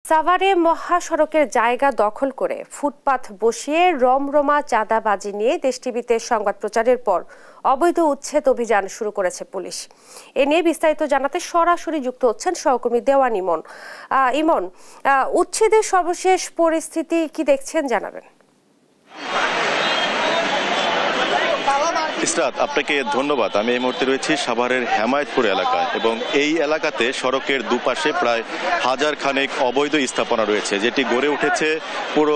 সাভারে মহাসড়কের জায়গা দখল করে ফুটপাত বসিয়ে রমরমা চাঁদাবাজি নিয়ে দেশ টিভিতে সংবাদ প্রচারের পর অবৈধ উচ্ছেদ অভিযান শুরু করেছে পুলিশ। এ নিয়ে বিস্তারিত জানাতে সরাসরি যুক্ত হচ্ছেন সহকর্মী দেওয়ান ইমন। ইমন, উচ্ছেদের সর্বশেষ পরিস্থিতি কি দেখছেন জানাবেন। ইসরাত, আপনাকে ধন্যবাদ। আমি এই মুহূর্তে রয়েছি সাভারের হেমায়েতপুর এলাকায় এবং এই এলাকাতে সড়কের দুপাশে প্রায় হাজার খানেক অবৈধ স্থাপনা রয়েছে, যেটি গড়ে উঠেছে পুরো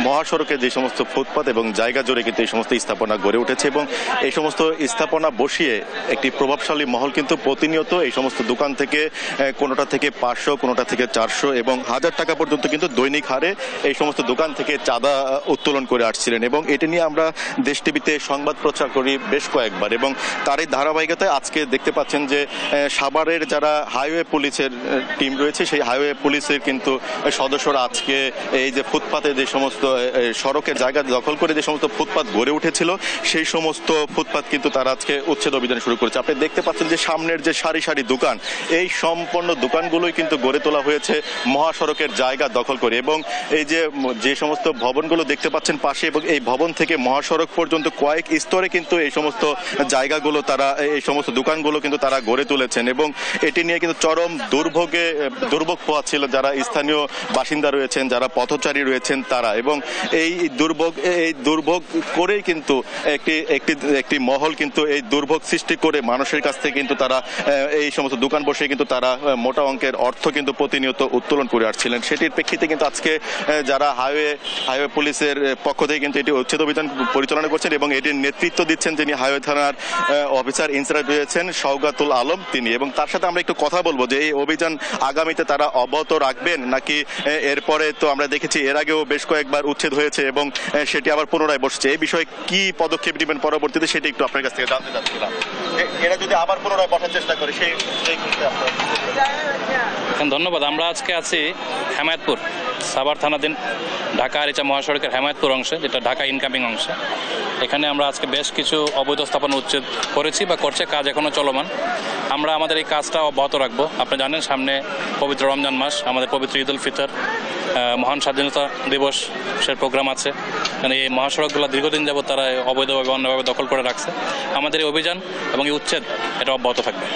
মহাসড়কের যে সমস্ত ফুটপাত এবং জায়গা জুড়ে কিন্তু এই সমস্ত স্থাপনা গড়ে উঠেছে এবং এই সমস্ত স্থাপনা বসিয়ে একটি প্রভাবশালী মহল কিন্তু প্রতিনিয়ত এই সমস্ত দোকান থেকে কোনোটা থেকে 500, কোনোটা থেকে 400 এবং 1000 টাকা পর্যন্ত কিন্তু দৈনিক হারে এই সমস্ত দোকান থেকে চাঁদা উত্তোলন করে আসছিলেন এবং এটি নিয়ে আমরা দেশ টিভিতে সংবাদ প্রচার করি বেশ কয়েকবার এবং তারই ধারাবাহিকতায় আজকে দেখতে পাচ্ছেন যে সাভারের যারা হাইওয়ে পুলিশের টিম রয়েছে সেই হাইওয়ে পুলিশের কিন্তু সদস্যরা আজকে এই যে ফুটপাতে যে সমস্ত সড়কের জায়গা দখল করে যে সমস্ত ফুটপাত গড়ে উঠেছিল সেই সমস্ত ফুটপাত কিন্তু তারা আজকে উচ্ছেদ অভিযান শুরু করেছে। আপনি দেখতে পাচ্ছেন যে সামনের যে সারি সারি দোকান, এই সম্পূর্ণ দোকানগুলোই কিন্তু গড়ে তোলা হয়েছে মহাসড়কের জায়গা দখল করে এবং এই যে সমস্ত ভবনগুলো দেখতে পাচ্ছেন পাশে এবং এই ভবন থেকে মহাসড়ক পর্যন্ত কয়েক স্তরে কিন্তু এই সমস্ত জায়গাগুলো তারা এই সমস্ত দোকানগুলো কিন্তু তারা গড়ে তুলেছেন এবং এটি নিয়ে কিন্তু চরম দুর্ভোগ পোহাচ্ছিল যারা স্থানীয় বাসিন্দা রয়েছেন, যারা পথচারী রয়েছেন তারা এবং এই দুর্ভোগ করেই কিন্তু একটি মহল কিন্তু এই দুর্ভোগ সৃষ্টি করে মানুষের কাছ থেকে কিন্তু তারা এই সমস্ত দোকান বসে কিন্তু তারা মোটা অঙ্কের অর্থ কিন্তু প্রতিনিয়ত উত্তোলন করে আসছিলেন। সেটির প্রেক্ষিতে কিন্তু আজকে যারা হাইওয়ে পুলিশের পক্ষ থেকে কিন্তু এটি উচ্ছেদ অভিযান পরিচালনা করছেন এবং এটির নেতৃত্ব দিচ্ছেন যিনি হাইওয়ে থানার অফিসার ইনচার্জ রয়েছেন শওগাতুল আলম তিনি, এবং তার সাথে আমরা একটু কথা বলবো যে এই অভিযান আগামীতে তারা অব্যাহত রাখবেন নাকি এরপরে তো আমরা দেখেছি এর আগেও বেশ কয়েকবার উচ্ছেদ হয়েছে এবং সেটি আবার পুনরায় বসছে, এই বিষয়ে কি পদক্ষেপ নেবেন পরবর্তীতে সেটি একটু আপনার কাছ থেকে জানতে চাচ্ছিলাম। এরা যদি আবার পুনরায় বসার চেষ্টা করে সেই ধন্যবাদ। আমরা আজকে আছি হেমায়েতপুর সাভার থানাধীন ঢাকা আরিচা মহাসড়কের হেমায়েতপুর অংশে, যেটা ঢাকা ইনকামিং অংশে। এখানে আমরা আজকে বেশ কিছু অবৈধ স্থাপনা উচ্ছেদ করেছি বা করছে, কাজ এখনও চলমান। আমরা আমাদের এই কাজটা অব্যাহত রাখবো। আপনি জানেন সামনে পবিত্র রমজান মাস, আমাদের পবিত্র ঈদ উল ফিতর, মহান স্বাধীনতা দিবসের প্রোগ্রাম আছে। এই মহাসড়কগুলো দীর্ঘদিন যাবত তারা অবৈধভাবে অন্যভাবে দখল করে রাখছে। আমাদের এই অভিযান এবং এই উচ্ছেদ এটা অব্যাহত থাকবে।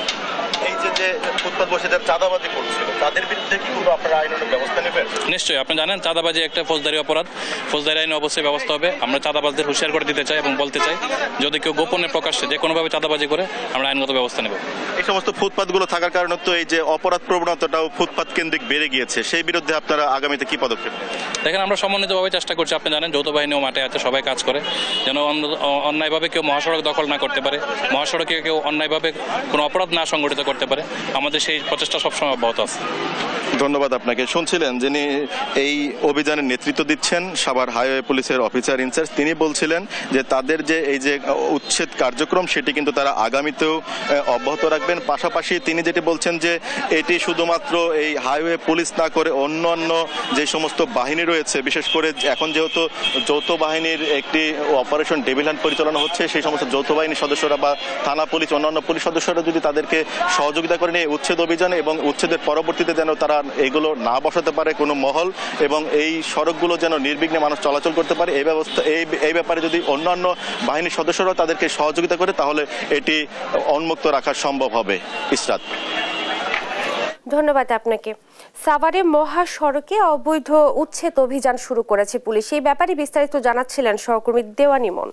নিশ্চয়ই, আপনি জানেন চাঁদাবাজি একটা ফৌজদারি অপরাধ, ফৌজদারি আইনে অবশ্যই ব্যবস্থা হবে। আমরা চাঁদাবাজদের হুঁশিয়ার করে দিতে চাই এবং বলতে চাই যদি কেউ গোপনে প্রকাশ্যে যে কোনোভাবে চাঁদাবাজি করে আমরা আইনগত ব্যবস্থা নেব। এই সমস্ত ফুটপাতগুলো থাকার কারণে তো এই যে অপরাধ প্রবণতাটাও ফুটপাত কেন্দ্রিক বেড়ে গিয়েছে, সেই বিরুদ্ধে আপনারা আগামীতে কি পদক্ষেপ নেবেন? দেখেন, আমরা সমন্বিতভাবে চেষ্টা করছি। আপনি জানেন যৌথ বাহিনীও মাঠে আছে, সবাই কাজ করে যেন অন্যায়ভাবে কেউ মহাসড়ক দখল না করতে পারে, মহাসড়কে কেউ অন্যায়ভাবে কোনো অপরাধ না সংগঠিত করতে পারে। আমাদের সেই প্রচেষ্টা সবসময় অব্যাহত আছে। ধন্যবাদ আপনাকে। শুনছিলেন যিনি এই অভিযানের নেতৃত্ব দিচ্ছেন সাভার হাইওয়ে পুলিশের অফিসার ইনচার্জ, তিনি বলছিলেন যে তাদের যে এই যে উচ্ছেদ কার্যক্রম সেটি কিন্তু তারা আগামীতেও অব্যাহত রাখবেন। পাশাপাশি তিনি যেটি বলছেন যে এটি শুধুমাত্র এই হাইওয়ে পুলিশ না করে অন্যান্য যে সমস্ত বাহিনী রয়েছে, বিশেষ করে এখন যেহেতু যৌথ বাহিনীর একটি অপারেশন ডেভিল হান্ট পরিচালনা হচ্ছে, সেই সমস্ত যৌথ বাহিনীর সদস্যরা বা থানা পুলিশ অন্যান্য পুলিশ সদস্যরা যদি তাদেরকে সহযোগিতা করেন এই উচ্ছেদ অভিযানে এবং উচ্ছেদের পরবর্তীতে যেন তারা এগুলো না বসাতে পারে কোনো মহল এবং এই সড়কগুলো যেন নির্বিঘ্নে মানুষ চলাচল করতে পারে, এই ব্যাপারে যদি অন্যান্য বাহিনীর সদস্যরাও তাদেরকে সহযোগিতা করে তাহলে এটি উন্মুক্ত রাখা সম্ভব হবে। ইসরাত, ধন্যবাদ আপনাকে। সাভারে মহাসড়কে অবৈধ উচ্ছেদ অভিযান শুরু করেছে পুলিশ, এই ব্যাপারে বিস্তারিত জানাচ্ছিলেন সহকর্মী দেওয়ান ইমন।